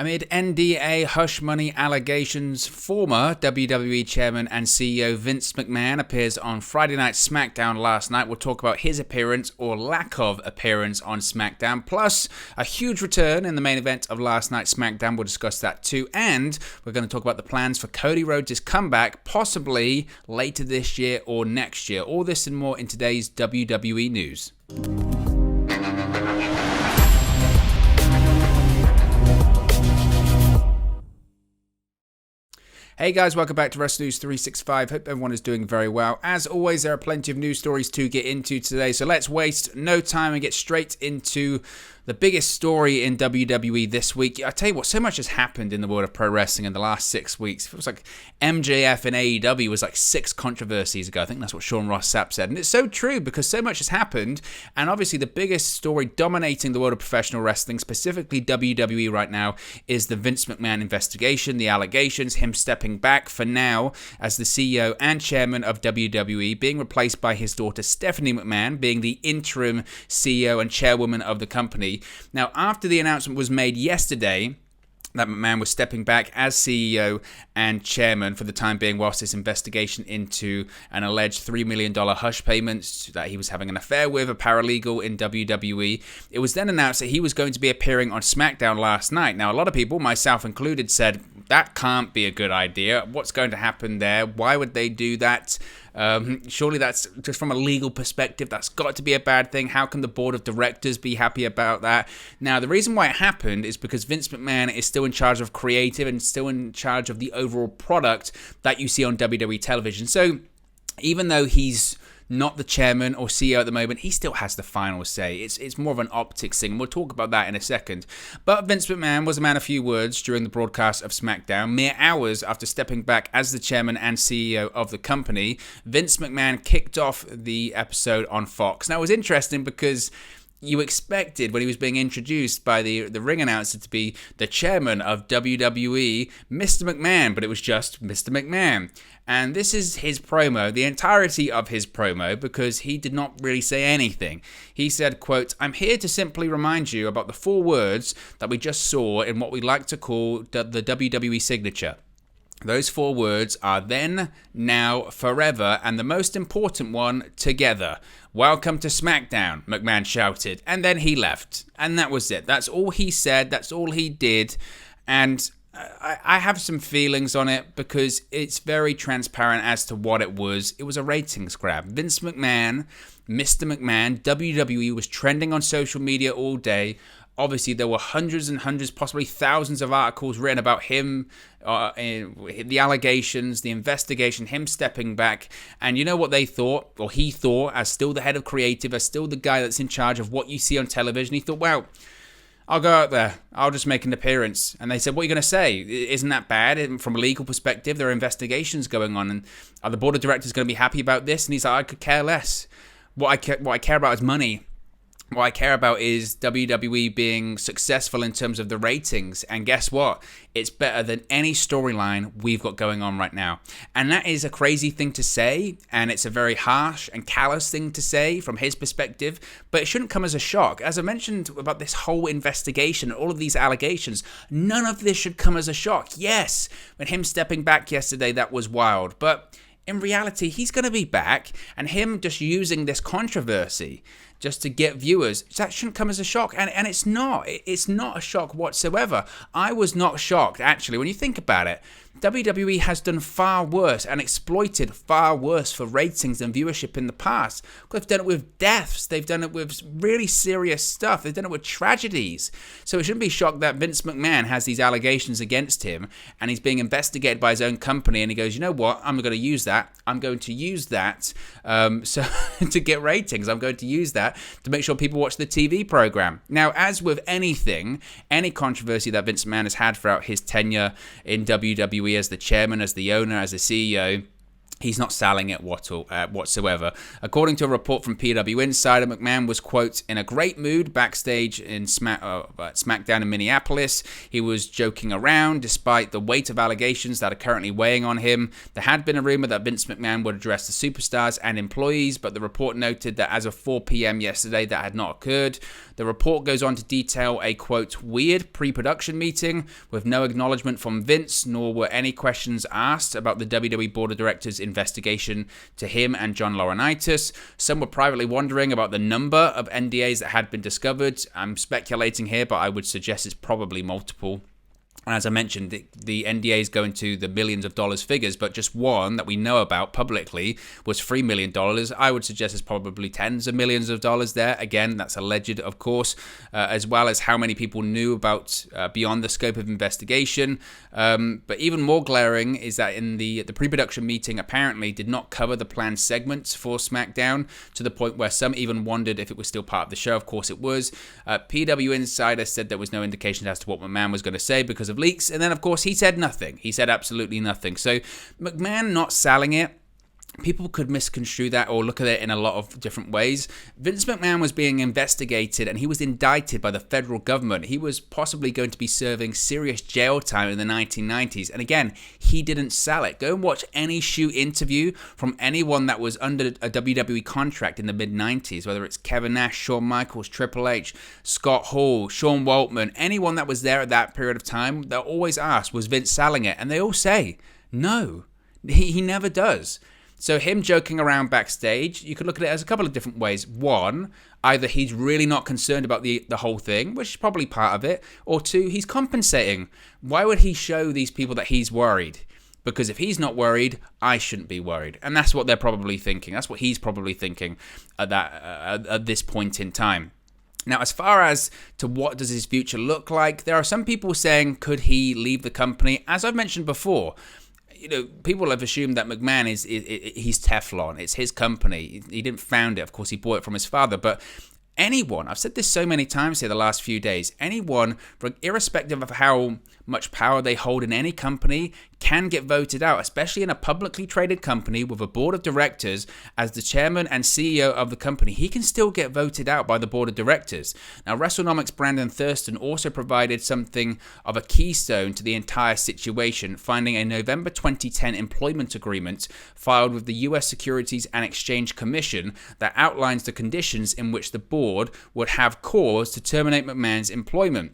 Amid NDA hush money allegations, former WWE Chairman and CEO Vince McMahon appears on Friday Night SmackDown last night. We'll talk about his appearance or lack of appearance on SmackDown, plus a huge return in the main event of last night's SmackDown. We'll discuss that too, and we're going to talk about the plans for Cody Rhodes' comeback, possibly later this year or next year. All this and more in today's WWE news. Hey guys, welcome back to Wrestling News 365. Hope everyone is doing very well. As always, there are plenty of news stories to get into today, so let's waste no time and get straight into the biggest story in WWE this week. I tell you what, so much has happened in the world of pro wrestling in the last 6 weeks. It was like MJF and AEW was like 6 controversies ago. I think that's what Sean Ross Sapp said. And it's so true because so much has happened. And obviously the biggest story dominating the world of professional wrestling, specifically WWE right now, is the Vince McMahon investigation, the allegations, him stepping back for now as the CEO and chairman of WWE, being replaced by his daughter Stephanie McMahon, being the interim CEO and chairwoman of the company. Now, after the announcement was made yesterday that McMahon was stepping back as CEO and chairman for the time being whilst this investigation into an alleged $3 million hush payment that he was having an affair with a paralegal in WWE, it was then announced that he was going to be appearing on SmackDown last night. Now, a lot of people, myself included, said that can't be a good idea. What's going to happen there? Why would they do that? Surely that's just from a legal perspective, that's got to be a bad thing. How can the board of directors be happy about that? Now, the reason why it happened is because Vince McMahon is still in charge of creative and still in charge of the overall product that you see on WWE television. So even though he's not the chairman or CEO at the moment, he still has the final say. It's more of an optics thing. We'll talk about that in a second. But Vince McMahon was a man of few words during the broadcast of SmackDown. Mere hours after stepping back as the chairman and CEO of the company, Vince McMahon kicked off the episode on Fox. Now, it was interesting because you expected when he was being introduced by the ring announcer to be the chairman of WWE, Mr. McMahon, but it was just Mr. McMahon. And this is his promo, the entirety of his promo, because he did not really say anything. He said, quote, "I'm here to simply remind you about the 4 words that we just saw in what we like to call the WWE signature. Those 4 words are then, now, forever, and the most important one, together. Welcome to SmackDown," McMahon shouted, and then he left. And that was it. That's all he said. That's all he did. And I have some feelings on it because it's very transparent as to what it was. It was a ratings grab. Vince McMahon, Mr. McMahon, WWE was trending on social media all day. Obviously, there were hundreds and hundreds, possibly thousands of articles written about him, the allegations, the investigation, him stepping back. And you know what they thought, or he thought, as still the head of creative, as still the guy that's in charge of what you see on television. He thought, well, I'll go out there. I'll just make an appearance. And they said, what are you going to say? Isn't that bad? From a legal perspective, there are investigations going on. And are the board of directors going to be happy about this? And he's like, I could care less. What I care about is money. What I care about is WWE being successful in terms of the ratings. And guess what? It's better than any storyline we've got going on right now. And that is a crazy thing to say. And it's a very harsh and callous thing to say from his perspective. But it shouldn't come as a shock. As I mentioned about this whole investigation, all of these allegations, none of this should come as a shock. Yes, when him stepping back yesterday, that was wild. But in reality, he's going to be back. And him just using this controversy just to get viewers, that shouldn't come as a shock. And it's not. It's not a shock whatsoever. I was not shocked, actually. When you think about it, WWE has done far worse and exploited far worse for ratings and viewership in the past. They've done it with deaths. They've done it with really serious stuff. They've done it with tragedies. So it shouldn't be shocked that Vince McMahon has these allegations against him and he's being investigated by his own company. And he goes, you know what? I'm going to use that. I'm going to use that so to get ratings. I'm going to use that to make sure people watch the TV program. Now, as with anything, any controversy that Vince McMahon has had throughout his tenure in WWE as the chairman, as the owner, as the CEO, He's not selling it whatsoever. According to a report from PW Insider, McMahon was, quote, in a great mood backstage in SmackDown in Minneapolis. He was joking around despite the weight of allegations that are currently weighing on him. There had been a rumor that Vince McMahon would address the superstars and employees, but the report noted that as of 4 p.m. yesterday, that had not occurred. The report goes on to detail a, quote, weird pre-production meeting with no acknowledgement from Vince, nor were any questions asked about the WWE Board of Directors investigation to him and John Laurinaitis. Some were privately wondering about the number of NDAs that had been discovered. I'm speculating here, but I would suggest it's probably multiple. And as I mentioned, the NDAs go into the millions of dollars figures, but just one that we know about publicly was $3 million. I would suggest it's probably tens of millions of dollars there. Again, that's alleged, of course, as well as how many people knew about beyond the scope of investigation. But even more glaring is that in the pre-production meeting apparently did not cover the planned segments for SmackDown, to the point where some even wondered if it was still part of the show. Of course it was. PW Insider said there was no indication as to what McMahon was going to say because of leaks, and then of course he said nothing. He said absolutely nothing. So McMahon not selling it, people could misconstrue that or look at it in a lot of different ways. Vince McMahon was being investigated and he was indicted by the federal government. He was possibly going to be serving serious jail time in the 1990s. And again, he didn't sell it. Go and watch any shoot interview from anyone that was under a WWE contract in the mid-90s, whether it's Kevin Nash, Shawn Michaels, Triple H, Scott Hall, Sean Waltman, anyone that was there at that period of time, they're always asked, was Vince selling it? And they all say, no, he never does. So him joking around backstage, you could look at it as a couple of different ways. One, either he's really not concerned about the whole thing, which is probably part of it, or two, he's compensating. Why would he show these people that he's worried? Because if he's not worried, I shouldn't be worried. And that's what they're probably thinking. That's what he's probably thinking at this point in time. Now, as far as to what does his future look like, there are some people saying, could he leave the company? As I've mentioned before, people have assumed that McMahon he's Teflon. It's his company. He didn't found it. Of course, he bought it from his father. But anyone, I've said this so many times here the last few days, anyone, irrespective of how much power they hold in any company, can get voted out, especially in a publicly traded company with a board of directors. As the chairman and CEO of the company, he can still get voted out by the board of directors. Now, WrestleNomics' Brandon Thurston also provided something of a keystone to the entire situation, finding a November 2010 employment agreement filed with the U.S. Securities and Exchange Commission that outlines the conditions in which the board would have cause to terminate McMahon's employment.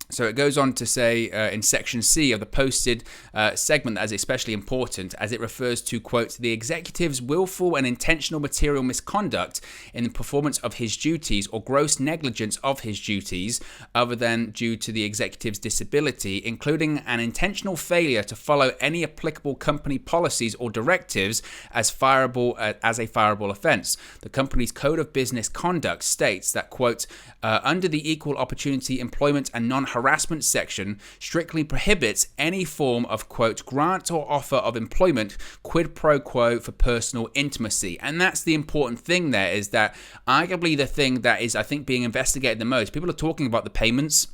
So it goes on to say in section C of the posted segment that is especially important as it refers to, quote, the executive's willful and intentional material misconduct in the performance of his duties or gross negligence of his duties other than due to the executive's disability, including an intentional failure to follow any applicable company policies or directives as a fireable offense. The company's Code of Business Conduct states that, quote, under the Equal Opportunity Employment and Non-Harassment section, strictly prohibits any form of, quote, grant or offer of employment quid pro quo for personal intimacy. And that's the important thing there, is that arguably the thing that is, I think, being investigated the most. People are talking about the payments,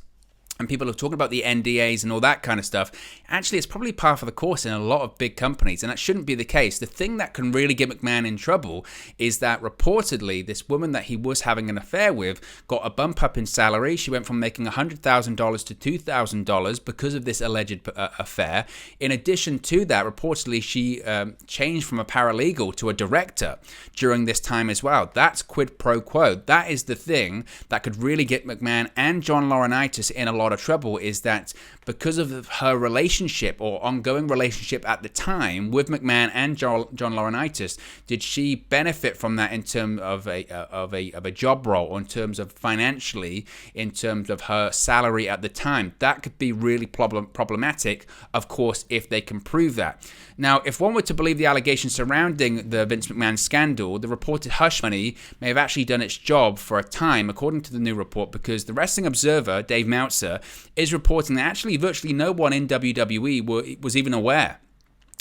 and people are talking about the NDAs and all that kind of stuff. Actually, it's probably par for the course in a lot of big companies, and that shouldn't be the case. The thing that can really get McMahon in trouble is that reportedly this woman that he was having an affair with got a bump up in salary. She went from making $100,000 to $2,000 because of this alleged affair. In addition to that, reportedly she changed from a paralegal to a director during this time as well. That's quid pro quo. That is the thing that could really get McMahon and John Laurinaitis in a lot of trouble, is that because of her relationship or ongoing relationship at the time with McMahon and John Laurinaitis, did she benefit from that in terms of a job role, or in terms of financially, in terms of her salary at the time? That could be really problematic, of course, if they can prove that. Now, if one were to believe the allegations surrounding the Vince McMahon scandal, the reported hush money may have actually done its job for a time, according to the new report, because the Wrestling Observer, Dave Meltzer, is reporting that actually virtually no one in WWE was even aware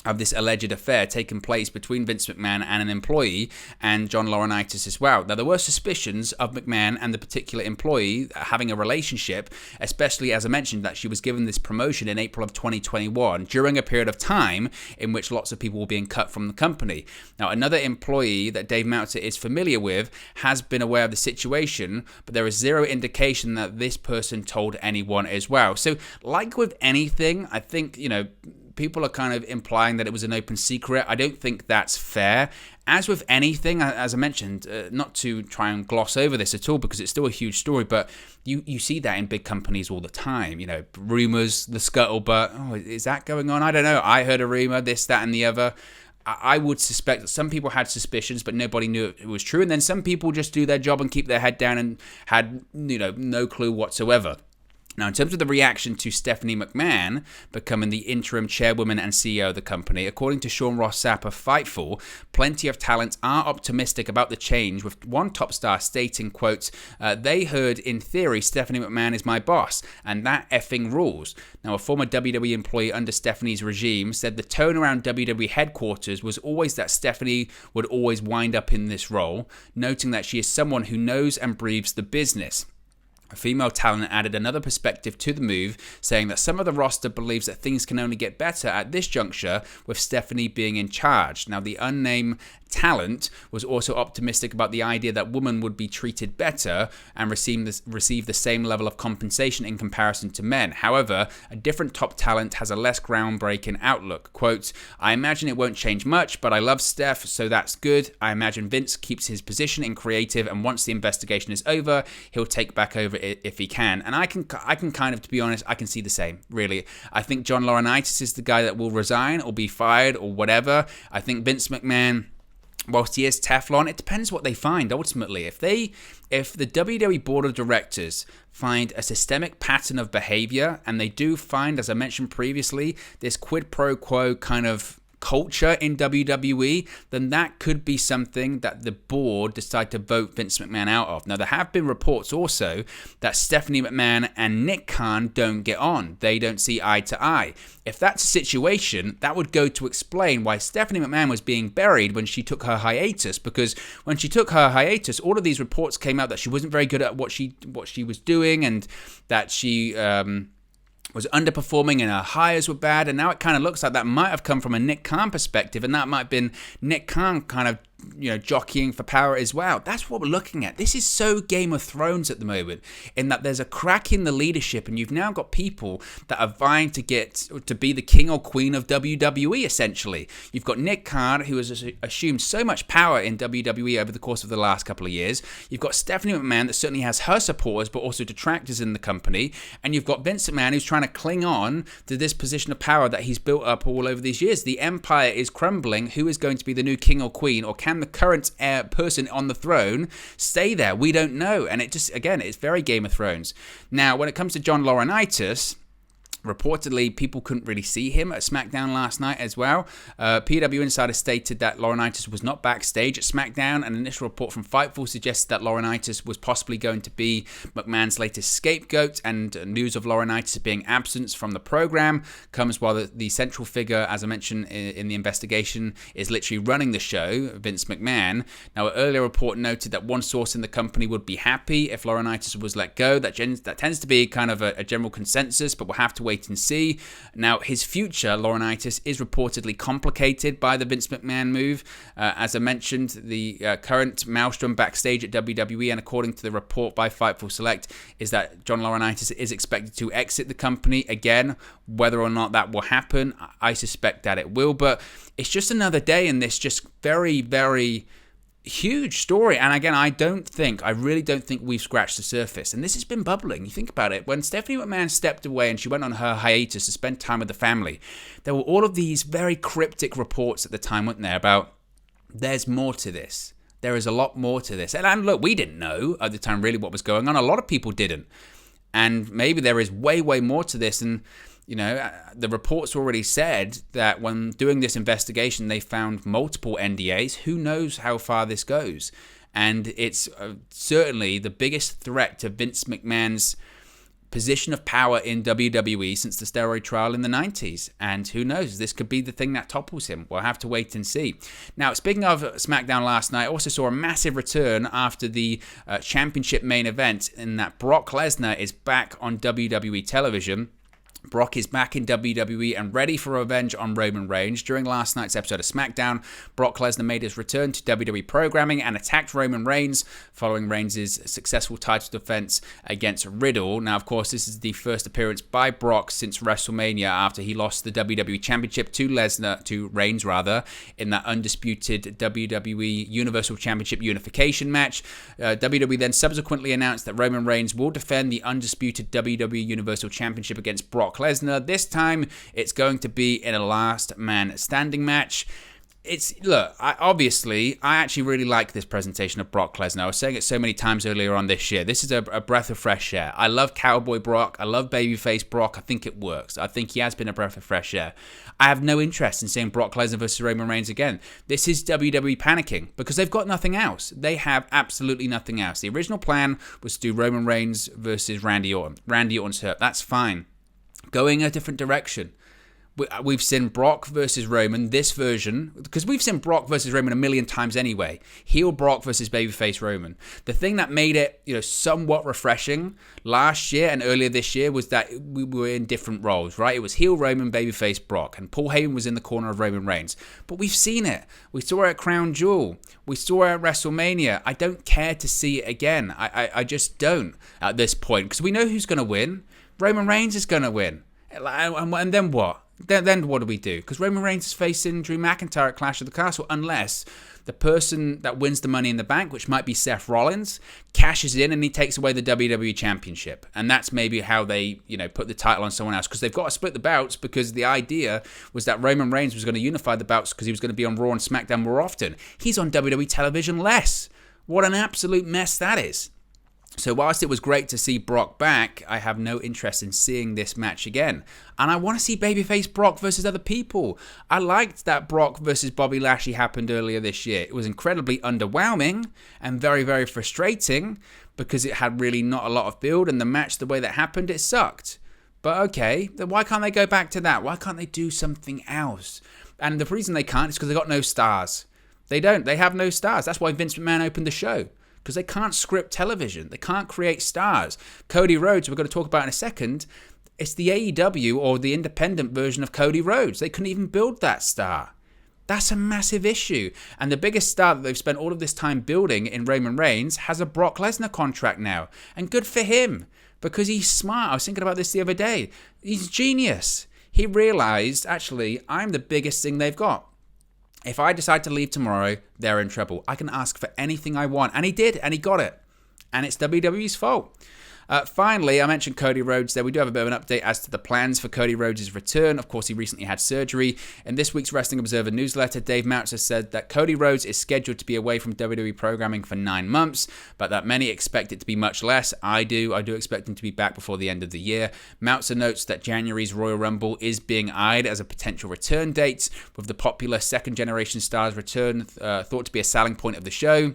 of this alleged affair taking place between Vince McMahon and an employee and John Laurinaitis as well. Now, there were suspicions of McMahon and the particular employee having a relationship, especially, as I mentioned, that she was given this promotion in April of 2021 during a period of time in which lots of people were being cut from the company. Now, another employee that Dave Meltzer is familiar with has been aware of the situation, but there is zero indication that this person told anyone as well. So, like with anything, I think, people are kind of implying that it was an open secret. I don't think that's fair. As with anything, as I mentioned, not to try and gloss over this at all because it's still a huge story, but you see that in big companies all the time. Rumors, the scuttlebutt. Oh, is that going on? I don't know. I heard a rumor, this, that, and the other. I would suspect that some people had suspicions, but nobody knew it was true. And then some people just do their job and keep their head down and had, no clue whatsoever. Now, in terms of the reaction to Stephanie McMahon becoming the interim chairwoman and CEO of the company, according to Sean Ross Sapp of Fightful, plenty of talent are optimistic about the change, with one top star stating, quote, they heard, in theory, Stephanie McMahon is my boss, and that effing rules. Now, a former WWE employee under Stephanie's regime said the tone around WWE headquarters was always that Stephanie would always wind up in this role, noting that she is someone who knows and breathes the business. A female talent added another perspective to the move, saying that some of the roster believes that things can only get better at this juncture with Stephanie being in charge. Now, the unnamed talent was also optimistic about the idea that women would be treated better and receive the same level of compensation in comparison to men. However, a different top talent has a less groundbreaking outlook. Quote, I imagine it won't change much, but I love Steph, so that's good. I imagine Vince keeps his position in creative, and once the investigation is over, he'll take back over if he can. And I can kind of, to be honest, I can see the same, really. I think John Laurinaitis is the guy that will resign or be fired or whatever. I think Vince McMahon, whilst he is Teflon, it depends what they find ultimately. If the WWE board of directors find a systemic pattern of behavior, and they do find, as I mentioned previously, this quid pro quo kind of culture in WWE, then that could be something that the board decide to vote Vince McMahon out of. Now, there have been reports also that Stephanie McMahon and Nick Khan don't get on. They don't see eye to eye. If that's a situation, that would go to explain why Stephanie McMahon was being buried when she took her hiatus, because when she took her hiatus, all of these reports came out that she wasn't very good at what she was doing, and that she was underperforming and her hires were bad, and now it kind of looks like that might have come from a Nick Khan perspective, and that might have been Nick Khan kind of jockeying for power as well. That's what we're looking at. This is so Game of Thrones at the moment, in that there's a crack in the leadership, and you've now got people that are vying to get to be the king or queen of WWE, essentially. You've got Nick Khan, who has assumed so much power in WWE over the course of the last couple of years. You've got Stephanie McMahon, that certainly has her supporters, but also detractors in the company. And you've got Vince McMahon, who's trying to cling on to this position of power that he's built up all over these years. The empire is crumbling. Who is going to be the new king or queen, or can the current person on the throne stay there? We don't know. And it just, again, it's very Game of Thrones. Now, when it comes to John Laurinaitis, reportedly, people couldn't really see him at SmackDown last night as well. PW Insider stated that Laurinaitis was not backstage at SmackDown. An initial report from Fightful suggested that Laurinaitis was possibly going to be McMahon's latest scapegoat, and news of Laurinaitis being absent from the program comes while the central figure, as I mentioned in the investigation, is literally running the show, Vince McMahon. Now, an earlier report noted that one source in the company would be happy if Laurinaitis was let go. That tends to be kind of a general consensus, but we'll have to wait and see. Now, his future, Laurinaitis, is reportedly complicated by the Vince McMahon move. As I mentioned, the current maelstrom backstage at WWE, and according to the report by Fightful Select, is that John Laurinaitis is expected to exit the company. Again, whether or not that will happen, I suspect that it will, but it's just another day in this just very, very huge story. And again, I really don't think we've scratched the surface. And this has been bubbling. You think about it. When Stephanie McMahon stepped away and she went on her hiatus to spend time with the family, there were all of these very cryptic reports at the time, weren't there, about there's more to this. There is a lot more to this. And look, we didn't know at the time really what was going on. A lot of people didn't. And maybe there is way, way more to this. And the reports already said that when doing this investigation, they found multiple NDAs. Who knows how far this goes? And it's certainly the biggest threat to Vince McMahon's position of power in WWE since the steroid trial in the 90s. And who knows, this could be the thing that topples him. We'll have to wait and see. Now, speaking of SmackDown last night, I also saw a massive return after the championship main event in that Brock Lesnar is back on WWE television. Brock is back in WWE and ready for revenge on Roman Reigns. During last night's episode of SmackDown, Brock Lesnar made his return to WWE programming and attacked Roman Reigns following Reigns' successful title defense against Riddle. Now, of course, this is the first appearance by Brock since WrestleMania after he lost the WWE Championship to Reigns, in that undisputed WWE Universal Championship unification match. WWE then subsequently announced that Roman Reigns will defend the undisputed WWE Universal Championship against Brock Lesnar. This time, it's going to be in a last man standing match. I actually really like this presentation of Brock Lesnar. I was saying it so many times earlier on this year. This is a breath of fresh air. I love Cowboy Brock. I love Babyface Brock. I think it works. I think he has been a breath of fresh air. I have no interest in seeing Brock Lesnar versus Roman Reigns again. This is WWE panicking because they've got nothing else. They have absolutely nothing else. The original plan was to do Roman Reigns versus Randy Orton. Randy Orton's hurt. That's fine. Going a different direction. We've seen Brock versus Roman, this version, because we've seen Brock versus Roman a million times anyway. Heel Brock versus babyface Roman. The thing that made it, somewhat refreshing last year and earlier this year was that we were in different roles, right? It was heel Roman, babyface Brock, and Paul Heyman was in the corner of Roman Reigns. But we've seen it. We saw it at Crown Jewel. We saw it at WrestleMania. I don't care to see it again. I just don't at this point, because we know who's going to win. Roman Reigns is going to win. And then what? Then what do we do? Because Roman Reigns is facing Drew McIntyre at Clash of the Castle, unless the person that wins the Money in the Bank, which might be Seth Rollins, cashes in and he takes away the WWE Championship. And that's maybe how they, put the title on someone else, because they've got to split the belts, because the idea was that Roman Reigns was going to unify the belts because he was going to be on Raw and SmackDown more often. He's on WWE television less. What an absolute mess that is. So whilst it was great to see Brock back, I have no interest in seeing this match again. And I want to see babyface Brock versus other people. I liked that Brock versus Bobby Lashley happened earlier this year. It was incredibly underwhelming and very, very frustrating because it had really not a lot of build, and the match, the way that happened, it sucked. But okay, then why can't they go back to that? Why can't they do something else? And the reason they can't is because they've got no stars. They don't. They have no stars. That's why Vince McMahon opened the show. Because they can't script television. They can't create stars. Cody Rhodes, we're going to talk about in a second, it's the AEW or the independent version of Cody Rhodes. They couldn't even build that star. That's a massive issue. And the biggest star that they've spent all of this time building in Roman Reigns has a Brock Lesnar contract now. And good for him, because he's smart. I was thinking about this the other day. He's genius. He realized, actually, I'm the biggest thing they've got. If I decide to leave tomorrow, they're in trouble. I can ask for anything I want. And he did, and he got it. And it's WWE's fault. Finally, I mentioned Cody Rhodes there. We do have a bit of an update as to the plans for Cody Rhodes' return. Of course, he recently had surgery. In this week's Wrestling Observer newsletter, Dave Meltzer said that Cody Rhodes is scheduled to be away from WWE programming for 9 months, but that many expect it to be much less. I do expect him to be back before the end of the year. Meltzer notes that January's Royal Rumble is being eyed as a potential return date, with the popular second-generation star's return thought to be a selling point of the show.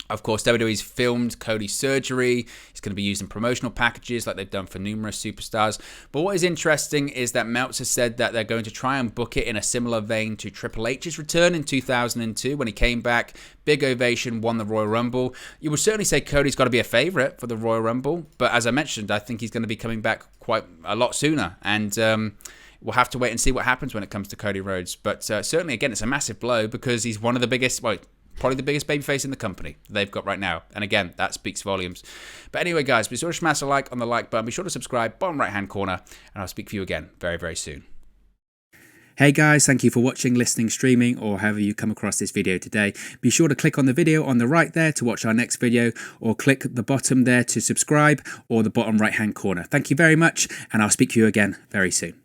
Of course, WWE's filmed Cody's surgery. It's going to be used in promotional packages like they've done for numerous superstars. But what is interesting is that Meltzer said that they're going to try and book it in a similar vein to Triple H's return in 2002 when he came back. Big ovation, won the Royal Rumble. You would certainly say Cody's got to be a favorite for the Royal Rumble. But as I mentioned, I think he's going to be coming back quite a lot sooner. And we'll have to wait and see what happens when it comes to Cody Rhodes. But certainly, again, it's a massive blow because he's one of the biggest... probably the biggest babyface in the company they've got right now. And again, that speaks volumes. But anyway, guys, be sure to smash a like on the like button. Be sure to subscribe, bottom right-hand corner. And I'll speak for you again very, very soon. Hey guys, thank you for watching, listening, streaming, or however you come across this video today. Be sure to click on the video on the right there to watch our next video, or click the bottom there to subscribe, or the bottom right-hand corner. Thank you very much, and I'll speak to you again very soon.